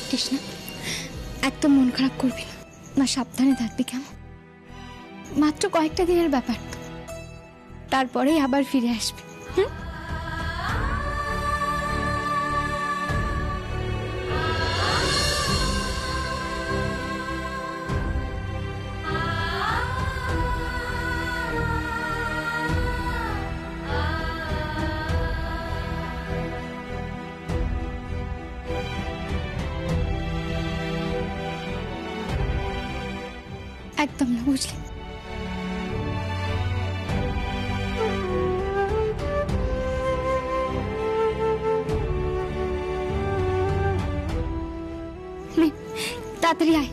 কৃষ্ণা, একদম মন খারাপ করবি না, না সাবধানে থাকবি কেমন? মাত্র কয়েকটা দিনের ব্যাপার, তারপরেই আবার ফিরে আসবি। একদম না, বুঝলি? তাড়াতাড়ি আয়।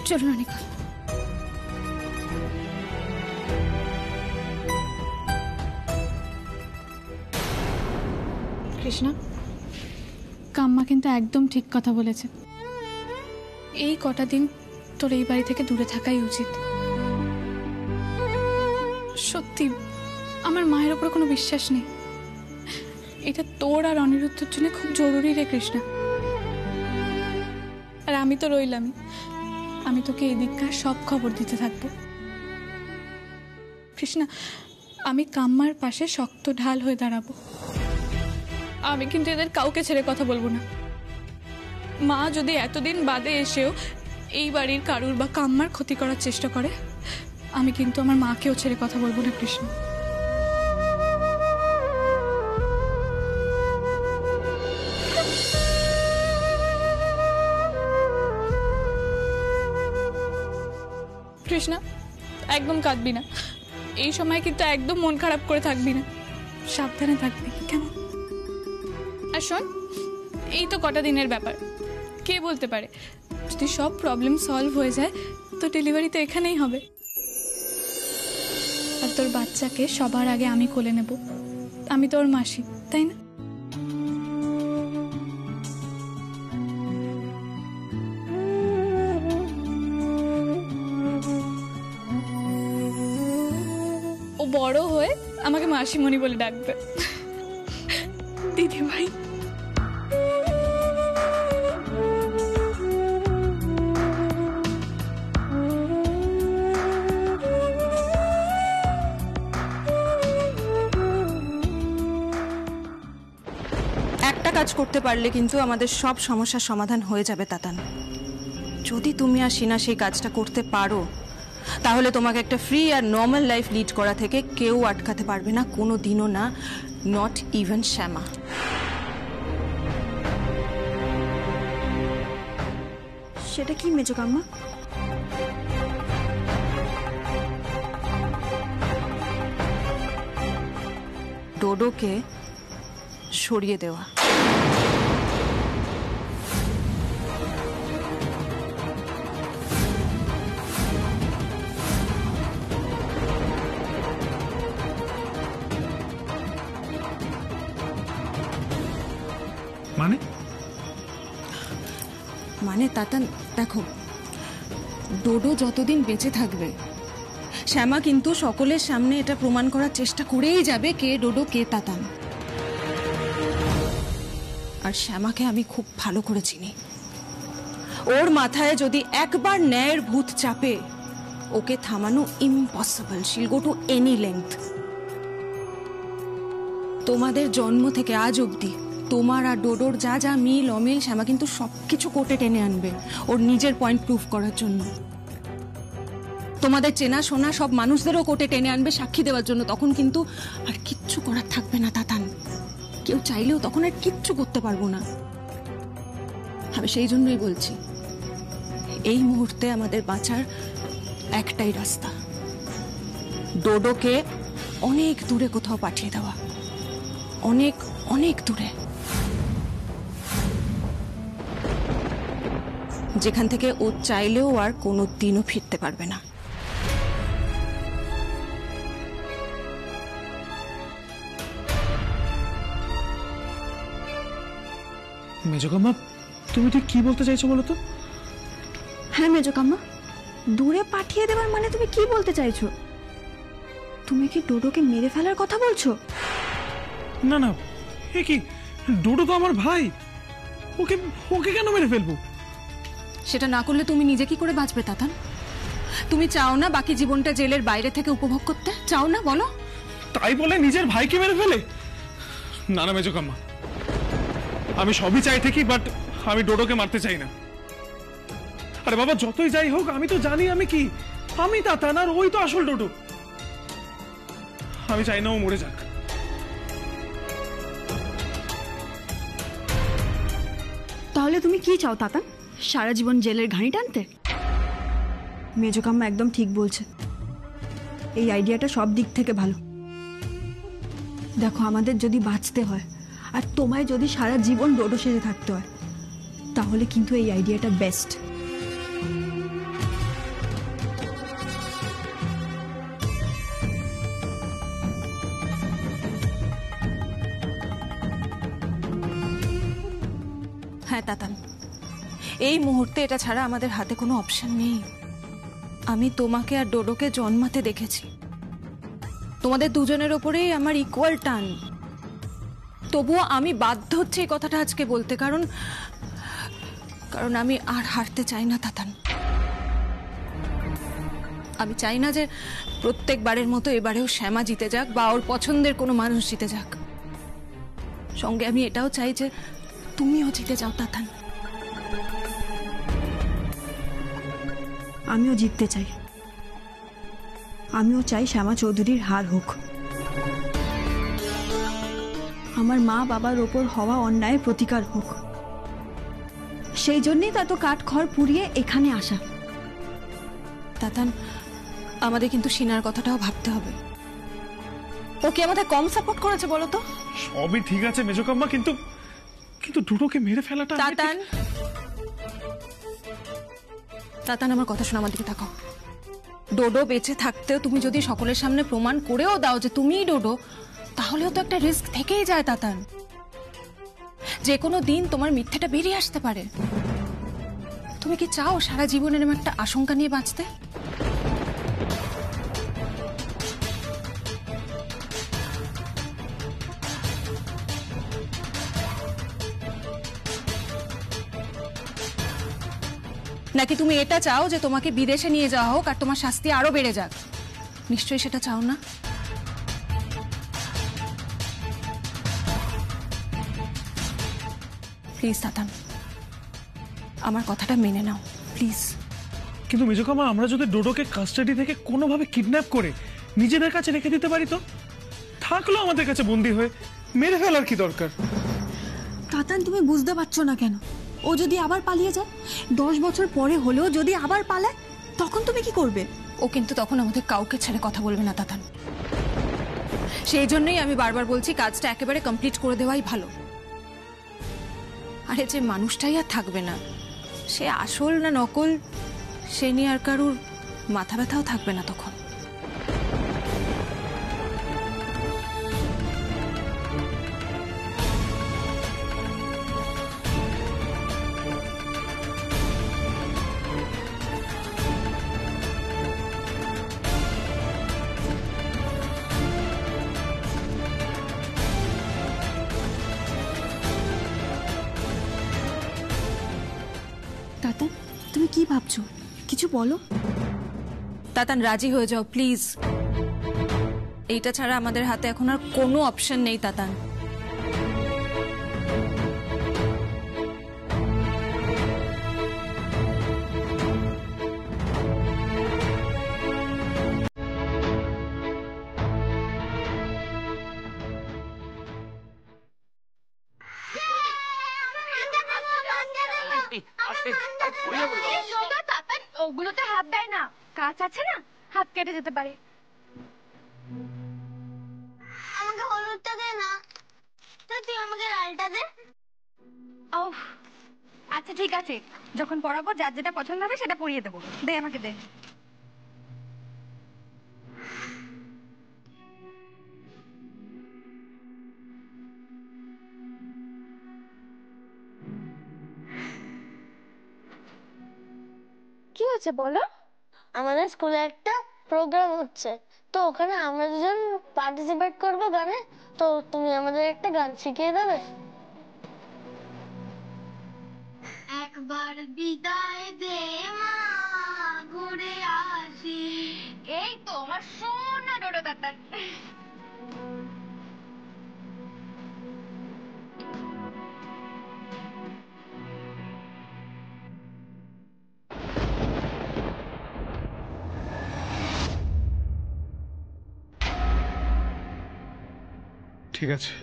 চলুন অনেক। কৃষ্ণা, কাম্মা কিন্তু একদম ঠিক কথা বলেছে। এই কটা দিন তোর এই বাড়ি থেকে দূরে থাকাই উচিত। সত্যি আমার মায়ের ওপর কোনো বিশ্বাস নেই। এটা তোর আর অনিরুদ্ধের জন্য খুব জরুরি রে কৃষ্ণা। আর আমি তো রইলামই, আমি তোকে এদিককার সব খবর দিতে থাকবো। কৃষ্ণা, আমি কাম্মার পাশে শক্ত ঢাল হয়ে দাঁড়াবো। আমি কিন্তু এদের কাউকে ছেড়ে কথা বলবো না। মা যদি এতদিন বাদে এসেও এই বাড়ির কারুর বা কাম্মার ক্ষতি করার চেষ্টা করে, আমি কিন্তু আমার মাকেও ছেড়ে কথা বলবো না কৃষ্ণ। কৃষ্ণা, একদম কাঁদবি না। এই সময় কিন্তু একদম মন খারাপ করে থাকবি না, সাবধানে থাকবি কেমন? আর শোন, এই তো কটা দিনের ব্যাপার, কে বলতে পারে যদি সব প্রবলেম সলভ হয়ে যায় তো ডেলিভারি তো এখানেই হবে। আর তোর বাচ্চাকে সবার আগে আমি কোলে নেব, আমি তোর মাসি, তাই না? ও বড় হয়ে আমাকে মাসিমণি বলে ডাকবে। দিদি ভাই, একটা কাজ করতে পারলে কিন্তু আমাদের সব সমস্যার সমাধান হয়ে যাবে তাতান। যদি তুমি আর সিনা সেই কাজটা করতে পারো, তাহলে তোমাকে একটা ফ্রি আর নর্মাল লাইফ লিড করা থেকে কেউ আটকাতে পারবে না, কোনো দিনও না, নট ইভেন শ্যামা। সেটা কি মেজো কাম্মা? ডোডোকে সরিয়ে দেওয়া। মানে তাতান দেখো, ডোডো যতদিন বেঁচে থাকবে শ্যামা কিন্তু সকলের সামনে এটা প্রমাণ করার চেষ্টা করেই যাবে কে ডোডো কে তাতান। আর শ্যামাকে আমি খুব ভালো করে চিনি। ওর মাথায় যদি একবার ন্যায়ের ভূত চাপে, ওকে থামানো ইম্পসিবল। শিল গো টু এনি লেংথ। তোমাদের জন্ম থেকে আজ অবধি তোমার আর ডোডোর যা যা মিল অমিল শ্যামা কিন্তু সবকিছু কোর্টে টেনে আনবে ওর নিজের পয়েন্ট প্রুফ করার জন্য। তোমাদের চেনা শোনা সব মানুষদেরও কোর্টে টেনে আনবে সাক্ষী দেওয়ার জন্য। তখন কিন্তু আর কিচ্ছু করার থাকবে না তাতান। কেউ চাইলেও তখন আর কিচ্ছু করতে পারবো না। আমি সেই জন্যই বলছি, এই মুহূর্তে আমাদের বাঁচার একটাই রাস্তা, ডোডোকে অনেক দূরে কোথাও পাঠিয়ে দেওয়া, অনেক অনেক দূরে, যেখান থেকে ও চাইলেও আর কোনো দিনও ফিরতে পারবে না। মেজো কাম্মা, তুমি ঠিক কি বলতে চাইছো বলো তো? হ্যাঁ মেজো কাম্মা, দূরে পাঠিয়ে দেওয়ার মানে তুমি কি বলতে চাইছো? তুমি কি ডোডোকে মেরে ফেলার কথা বলছো? না না, এ কি, ডোডো তো আমার ভাই, ওকে ওকে কেন মেরে ফেলবো? সেটা না করলে তুমি নিজে কি করে বাঁচবে তাতান? তুমি চাও না বাকি জীবনটা জেলের বাইরে থেকে উপভোগ করতে? চাও না বলো? তাই বলে নিজের ভাইকে মেরে ফেলে? না না মেজো কাম্মা, আমি সবই চাই ঠিকই, বাট আমি ডোডোকে মারতে চাই না। আরে বাবা, যতই যাই হোক আমি তো জানি আমি কি, আমি তাতান আর ওই তো আসল ডোডো। আমি চাই না ও মরে যাক। তাহলে তুমি কি চাও তাতান? সারা জীবন জেলের ঘানি টানতে? মেজকাম্মা একদম ঠিক বলছে, এই আইডিয়াটা সব দিক থেকে ভালো। দেখো, আমাদের যদি বাঁচতে হয় আর তোমায় যদি সারা জীবন ডোডো সেজে থাকতে হয়, তাহলে কিন্তু এই আইডিয়াটা বেস্ট। হ্যাঁ তাতান, এই মুহূর্তে এটা ছাড়া আমাদের হাতে কোনো অপশন নেই। আমি তোমাকে আর ডোডোকে জন্মাতে দেখেছি, তোমাদের দুজনের ওপরেই আমার ইকুয়াল টান। তবুও আমি বাধ্য হচ্ছে এই কথাটা আজকে বলতে, কারণ আমি আর হারতে চাই না তাতান। আমি চাই না যে প্রত্যেকবারের মতো এবারেও শ্যামা জিতে যাক বা ওর পছন্দের কোনো মানুষ জিতে যাক। সঙ্গে আমি এটাও চাই যে তুমিও জিতে যাও তাতান। আমিও জিততে চাই, আমিও চাই শ্যামা চৌধুরীর হার হোক। আমার মা বাবার ওপর হওয়া অন্যায়ের প্রতিকার হোক, সেই জন্যই তো এত কাঠখড় পুড়িয়ে এখানে আসা। তাতান, আমাদের কিন্তু সিনার কথাটাও ভাবতে হবে। ও কি আমাদের কম সাপোর্ট করেছে বলো তো? সবই ঠিক আছে মেজো কাম্মা, কিন্তু কিন্তু ডোডোকে মেরে ফেলাটা তাতান, তাতান আমার কথা শোনো, আমার দিকে তাকাও। ডোডো বেঁচে থাকতেও তুমি যদি সকলের সামনে প্রমাণ করেও দাও যে তুমিই ডোডো, তাহলেও তো একটা রিস্ক থেকেই যায় তাতান। যে কোনো দিন তোমার মিথ্যেটা বেরিয়ে আসতে পারে। তুমি কি চাও সারা জীবনের এরকম একটা আশঙ্কা নিয়ে বাঁচতে? নাকি তুমি এটা চাও যে তোমাকে বিদেশে নিয়ে যাওয়া হোক আর তোমার শাস্তি আরো বেড়ে যাক? নিশ্চয়ই সেটা চাও না। প্লিজ তাতান, আমার কথাটা মেনে নাও প্লিজ। কিন্তু মেজো কাম্মা, আমরা যদি ডোডোকে কাস্টাডি থেকে কোনোভাবে কিডন্যাপ করে নিজেদের কাছে রেখে দিতে পারি, তো থাকলো আমাদের কাছে বন্দি হয়ে, মেরে ফেলার কি দরকার? তাতান, তুমি বুঝতে পারছো না কেন? ও যদি আবার পালিয়ে যায়, 10 বছর পরে হলেও যদি আবার পালায়, তখন তুমি কি করবে? ও কিন্তু তখন আমাদের কাউকে ছেড়ে কথা বলবে না তাতান। সেই জন্যই আমি বারবার বলছি কাজটা একেবারে কমপ্লিট করে দেওয়াই ভালো। আরে যে মানুষটাই আর থাকবে না, সে আসল না নকল সে নিয়ে আর কারুর মাথা ব্যথাও থাকবে না তখন। তাতান, তুমি কি ভাবছো? কিছু বলো। তাতান, রাজি হয়ে যাও প্লিজ। এইটা ছাড়া আমাদের হাতে এখন আর কোনো অপশন নেই তাতান। ওগুলোতে হাত দেয় না, কাঁচ আছে না, হাত কেটে যেতে পারে। আমাকে হলুদটা দে না, তুই আমাকে লালটা দে। ও আচ্ছা ঠিক আছে, যখন পড়াবো যার যেটা পছন্দ হবে সেটা পরিয়ে দেবো। দে আমাকে দে। কি হয়েছে বলো? আমাদের স্কুলে একটা প্রোগ্রাম হচ্ছে, তো ওখানে আমরা দুজন পার্টিসিপেট করবো গানে, তো তুমি আমাদের একটা গান শিখিয়ে দেবে? একবার বিদায় দে মা, ঘুরে আসি। এই তো আমার সোনা ডোডো তাতান। ঠিক আছে।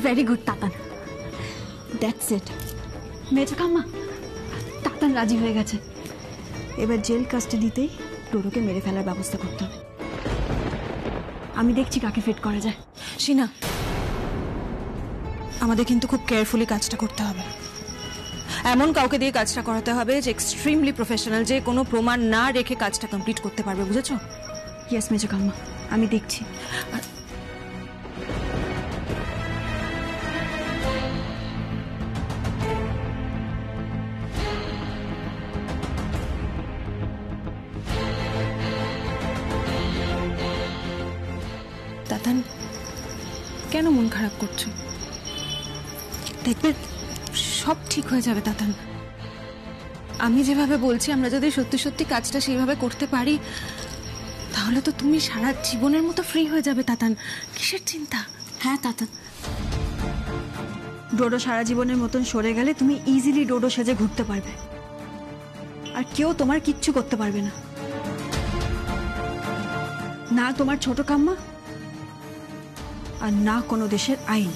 Very good Tatan, that's it. মেজো কাম্মা, তাতান রাজি হয়ে গেছে। এবার জেল কাস্টাডিতেই ডোডোকে মেরে ফেলার ব্যবস্থা করতে হবে। আমি দেখছি কাকে ফিট করা যায়। শিনা, আমাদের কিন্তু খুব কেয়ারফুলি কাজটা করতে হবে। এমন কাউকে দিয়ে কাজটা করাতে হবে যে এক্সট্রিমলি প্রফেশনাল, যে কোনো প্রমাণ না রেখে কাজটা কমপ্লিট করতে পারবে, বুঝেছো? ইয়েস মেজো কাম্মা, আমি দেখছি। তাতান, কেন মন খারাপ করছো? দেখবে সব ঠিক হয়ে যাবে তাতান। আমি যেভাবে বলছি, আমরা যদি সত্যি সত্যি কাজটা সেইভাবে করতে পারি, তাহলে তো তুমি সারা জীবনের মতো ফ্রি হয়ে যাবে তাতান। কিসের চিন্তা? হ্যাঁ তাতান, ডোডো সারা জীবনের মতন সরে গেলে তুমি ইজিলি ডোডো সেজে ঘুরতে পারবে, আর কেউ তোমার কিচ্ছু করতে পারবে না, না তোমার ছোট কাম্মা আর না কোনো দেশের আইন।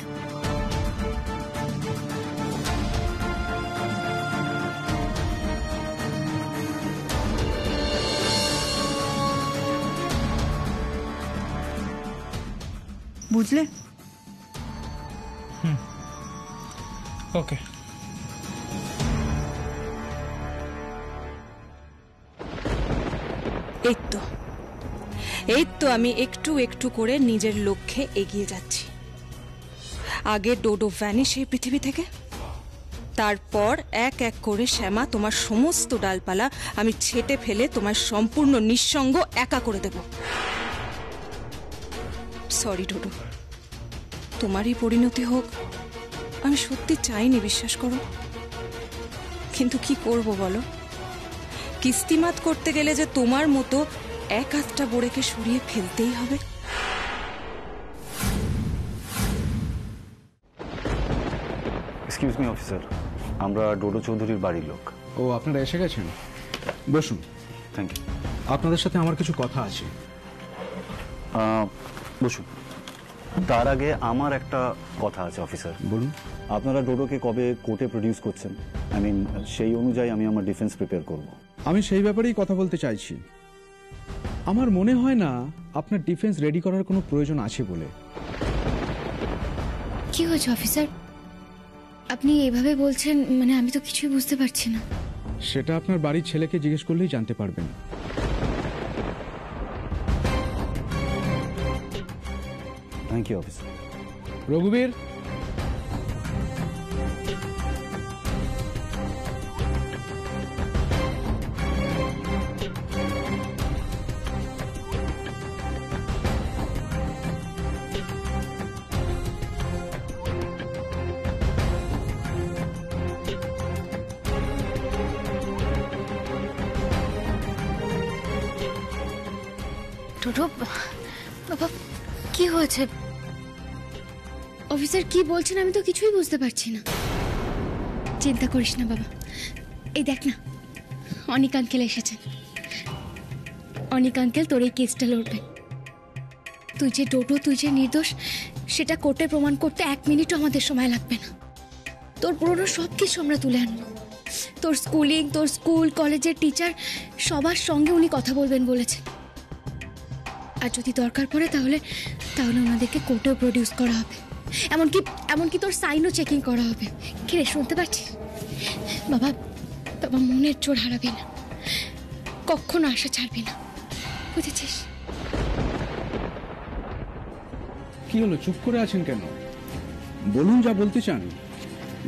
বুঝলে? ওকে। এই তো আমি একটু একটু করে নিজের লক্ষ্যে এগিয়ে যাচ্ছি। আগে ডোডো ভ্যানিশ এই পৃথিবী থেকে, তারপর এক এক করে শ্যামা তোমার সমস্ত ডালপালা আমি ছেটে ফেলে তোমার সম্পূর্ণ নিঃসঙ্গ একা করে দেব। সরি ডোডো, তোমারই পরিণতি হোক আমি সত্যি চাইনি, বিশ্বাস করো। কিন্তু কি করব বলো, কিস্তিমাত করতে গেলে যে তোমার মতো এক আধটা বোড়েকে সরিয়ে ফেলতেই হবে। এক্সকিউজ মি অফিসার, আমরা ডোডো চৌধুরীর বাড়ির লোক। ও, আপনারা এসে গেছেন? বসুন। Thank you. আপনাদের সাথে আমার কিছু কথা আছে। বসুন। তার আগে আমার একটা কথা আছে অফিসার। বলুন। আপনারা ডোডোকে কবে কোর্টে প্রডিউস করছেন? আই মিন সেই অনুযায়ী আমি আমার ডিফেন্স প্রিপেয়ার করব। আমি সেই ব্যাপারেই কথা বলতে চাইছি। আমার মনে হয় না আপনার ডিফেন্স রেডি করার কোনো প্রয়োজন আছে বলে। কি হয়েছে অফিসার, আপনি এভাবে বলছেন? মানে আমি তো কিছুই বুঝতে পারছি না। সেটা আপনার বাড়ির ছেলেকে জিজ্ঞেস করলেই জানতে পারবেন। Thank you officer. Raghubir, Toto বাবা, কি হয়েছে? অফিসার কি বলছেন আমি তো কিছুই বুঝতে পারছি না। চিন্তা করিস না বাবা, এই দেখ না অনিক আঙ্কেল এসেছেন। অনিক আঙ্কেল তোর এই কেসটা লড়বেন। তুই যে ডোডো, তুই যে নির্দোষ, সেটা কোর্টে প্রমাণ করতে 1 মিনিটও আমাদের সময় লাগবে না। তোর পুরনো সব কিছু আমরা তুলে আনবো। তোর স্কুলিং, তোর স্কুল কলেজের টিচার সবার সঙ্গে উনি কথা বলবেন বলেছেন। আর যদি দরকার পড়ে তাহলে ওনাদেরকে কোর্টেও প্রডিউস করা হবে। এমনকি তোর সাইনও চেকিং করা হবে। কি রে, শুনতে পাচ্ছিস? বাবা বাবা, মনের জোর হারাবি না, কখনো আশা ছাড়বি না, বুঝেছিস? কি হলো, চুপ করে আছেন কেন? বলুন যা বলতে চান।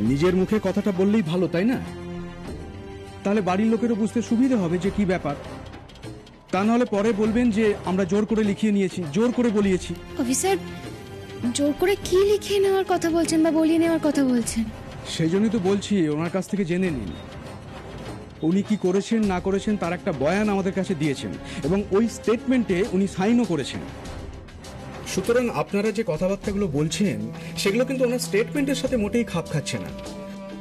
নিজের মুখে কথাটা বললেই ভালো, তাই না? তাহলে বাড়ির লোকেরও বুঝতে সুবিধা হবে যে কি ব্যাপার। তা নাহলে পরে বলবেন যে আমরা জোর করে লিখিয়ে নিয়েছি, জোর করে বলিয়েছি। অফিসার, জোর করে কি লিখিয়ে নেওয়ার কথা বলছেন বা বলিয়ে নেওয়ার কথা বলছেন? সেই জন্যই তো বলছি ওনার কাছ থেকে জেনে নিন উনি কি করেছেন না করেছেন তার একটা বয়ান আমাদের কাছে দিয়েছেন এবং ওই স্টেটমেন্টে উনি সাইনও করেছেন। সুতরাং আপনারা যে কথাবার্তাগুলো বলছেন সেগুলো কিন্তু ওনার স্টেটমেন্টের সাথে মোটেই খাপ খাচ্ছে না।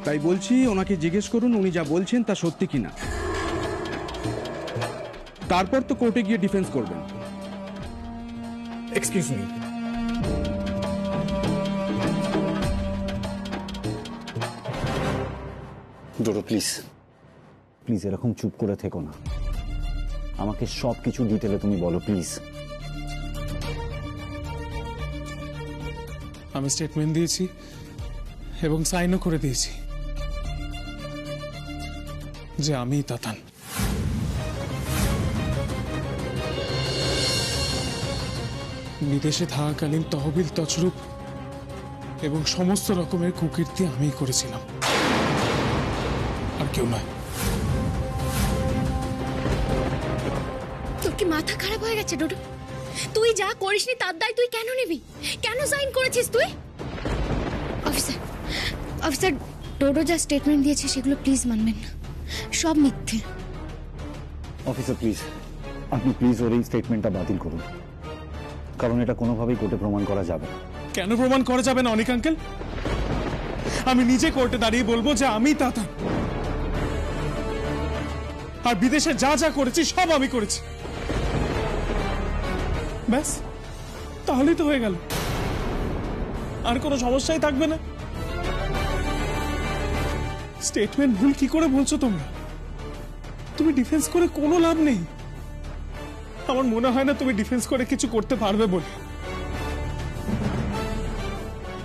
তাই বলছি ওনাকে জিজ্ঞেস করুন উনি যা বলছেন তা সত্যি কিনা, তারপর তো কোর্টে গিয়ে ডিফেন্স করবেন। Excuse me. ডোডো প্লিজ প্লিজ এরকম চুপ করে থেকো না, আমাকে সব কিছু ডিটেলে তুমি বলো প্লিজ। আমি স্টেটমেন্ট দিয়েছি এবং সাইনও করে দিয়েছি যে আমি তাতান। বিদেশে থাকাকালীন তহবিল তছরূপ এবং সমস্ত রকমের কুকীর্তি আমিই করেছিলাম, আর কেউ নয়। তোর কি মাথা খারাপ হয়ে গেছে ডোডো? তুই যা করিসনি তার দায় তুই কেন নিবি? কেন সাইন করেছিস তুই? অফিসার, অফিসার, ডোডো যা স্টেটমেন্ট দিয়েছে সেগুলো প্লিজ মানবেন না, সব মিথ্যে। অফিসার প্লিজ, আপনি প্লিজ ওর এই স্টেটমেন্টটা বাতিল করুন, কারণ এটা কোনোভাবেই কোর্টে প্রমাণ করা যাবে না। কেন প্রমাণ করা যাবে না অনিক আঙ্কেল? আমি নিজে কোর্টে দাঁড়িয়ে বলবো যে আমি তাতান, আর বিদেশে যা যা করেছি সব আমি করেছি। ব্যাস, তাহলেই তো হয়ে গেল, আর কোনো সমস্যাই থাকবে না। স্টেটমেন্ট ভুল কি করে বলছো তোমরা? তুমি ডিফেন্স করে কোনো লাভ নেই। আমার মনে হয় না তুমি ডিফেন্স করে কিছু করতে পারবে বলে।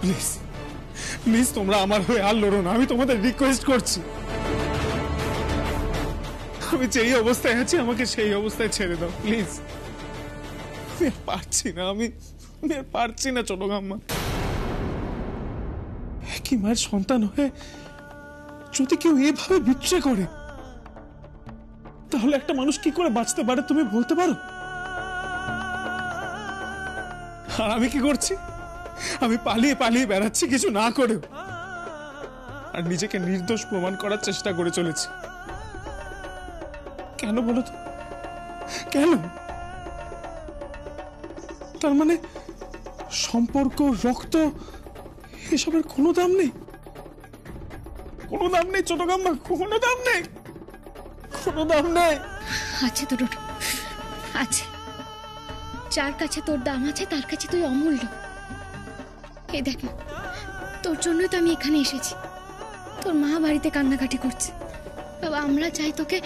প্লিজ প্লিজ তোমরা আমার হয়ে আর লড়ো না, আমি তোমাদের রিকোয়েস্ট করছি। আমি যেই অবস্থায় আছি আমাকে সেই অবস্থায় ছেড়ে দাও প্লিজ। আমি আর পারছি না, আমি আর পারছি না ছোট গাম্মা। কি মায়ের সন্তান হয়ে যদি কেউ এভাবে বিট্রে করে তাহলে একটা মানুষ কি করে বাঁচতে পারে তুমি বলতে পারো? আর আমি কি করছি? আমি পালিয়ে পালিয়ে বেড়াচ্ছি কিছু না করেও, আর নিজেকে নির্দোষ প্রমাণ করার চেষ্টা করে চলেছি। কেন বলো তো? কেন? তার মানে সম্পর্ক, রক্ত, এসবের কোনো দাম নেই? কোনো দাম নেই ছোট গাম্মা, কোনো দাম নেই, কোনো দাম নেই। আছে তো ডোডো, আছে। যার কাছে তোর দাম আছে তার কাছে তুই অমূল্য। এই দেখ না, তোর জন্যই তো আমি এখানে এসেছি। তোর মা বাড়িতে কান্নাকাটি করছে। বাবা, আমরা চাই তোকে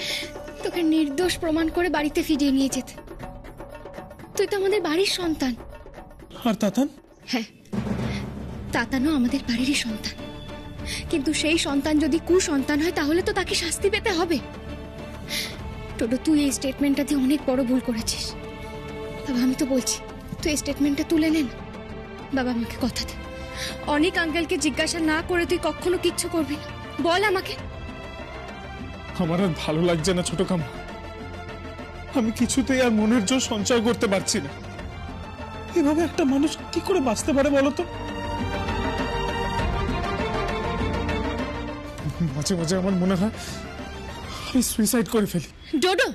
তোকে নির্দোষ প্রমাণ করে বাড়িতে ফিরিয়ে নিয়ে যেতে। তুই তো আমাদের বাড়ির সন্তান। আর তাতান? হ্যাঁ, তাতানও আমাদের বাড়িরই সন্তান, কিন্তু সেই সন্তান যদি কুসন্তান হয় তাহলে তো তাকে শাস্তি পেতে হবে। টোটো, তুই এই স্টেটমেন্টটা দিয়ে অনেক বড় ভুল করেছিস। বাবা, আমি তো বলছি তুই এই স্টেটমেন্টটা তুলে নেন। বাবা, আমাকে কথা দে, অনেক আঙ্কেলকে জিজ্ঞাসা না করে তুই কখনো কিচ্ছু করবি না। বল আমাকে। আমার আর ভালো লাগছে না ছোট কাম্মা, আমি কিছুতেই আর মনের জোর সঞ্চয় করতে পারছি না। এভাবে একটা মানুষ কি করে বাঁচতে পারে বলো তো? মাঝে মাঝে আমার মনে হয় আমি সুইসাইড করে ফেলি। ডোডো,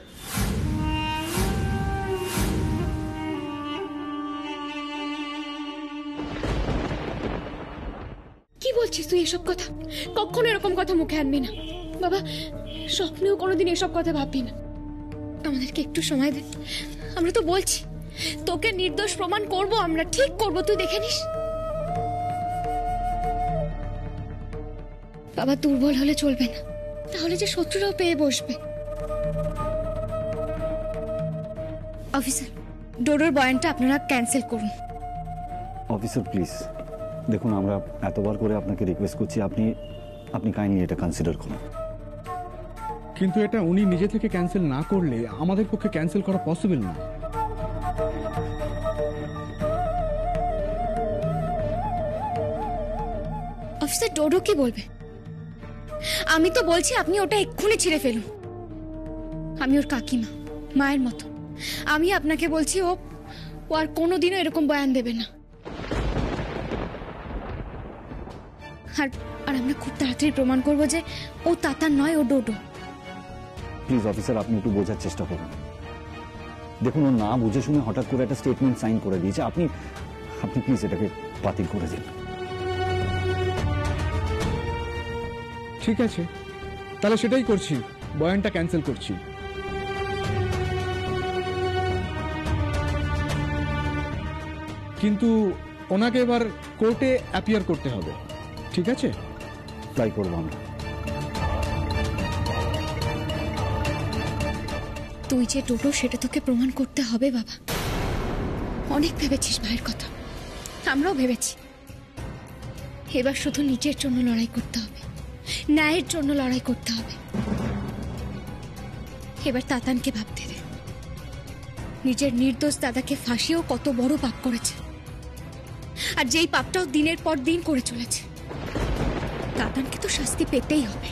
কি বলছিস তুই এসব কথা? কখনো এরকম কথা মুখে আনবি না বাবা। স্বপ্নেও কোনোদিন এসব কথা ভাববি না। আমাদেরকে একটু সময় দে। আমরা তো বলছি তোকে নির্দোষ প্রমাণ করব, আমরা ঠিক করব, তুই দেখে নিস। বাবা, দুর্বল হলে চলবে না, তাহলে যে শত্রুরাও পেয়ে বসবে। অফিসার, ডোডোর বয়ানটা আপনারা ক্যান্সেল করুন। অফিসার প্লিজ দেখুন, আমরা এতবার করে আপনাকে রিকোয়েস্ট করছি, আপনি কাইন্ডলি এটা কনসিডার করুন। কিন্তু এটা উনি নিজে থেকে ক্যান্সেল না করলে আমাদের পক্ষে ক্যান্সেল করা পসিবল না। অফিসার, ডোডো কি বলবে? আমি তো বলছি আপনি ওটা এক্ষুনি ছিঁড়ে ফেলুন। আমি ওর কাকিমা, মায়ের মতো। আমি আপনাকে বলছি ও আর কোনোদিনও এরকম বয়ান দেবে না। আর আর আমরা খুব তাড়াতাড়ি প্রমাণ করবো যে ও তাতার নয়, ও ডোডো। প্লিজ অফিসার, আপনি একটু বোঝার চেষ্টা করুন। দেখুন, ও না বুঝে শুনে হঠাৎ করে একটা স্টেটমেন্ট সাইন করে দিয়েছে। আপনি আপনি প্লিজ এটাকে বাতিল করে দিন। ঠিক আছে, তাহলে সেটাই করছি, বয়ানটা ক্যান্সেল করছি। কিন্তু ওনাকে এবার কোর্টে অ্যাপিয়ার করতে হবে, ঠিক আছে? ট্রাই করবো আমরা। তুই যে ডোডো সেটা তোকে প্রমাণ করতে হবে বাবা। অনেক ভেবেছিস ভাইয়ের কথা, আমরাও ভেবেছি। এবার শুধু নিজের জন্য লড়াই করতে হবে, ন্যায়ের জন্য লড়াই করতে হবে। এবার তাতানকে ভাবতে দে, নিজের নির্দোষ দাদাকে ফাঁসিয়েও কত বড় পাপ করেছে, আর যেই পাপটাও দিনের পর দিন করে চলেছে। তাতানকে তো শাস্তি পেতেই হবে।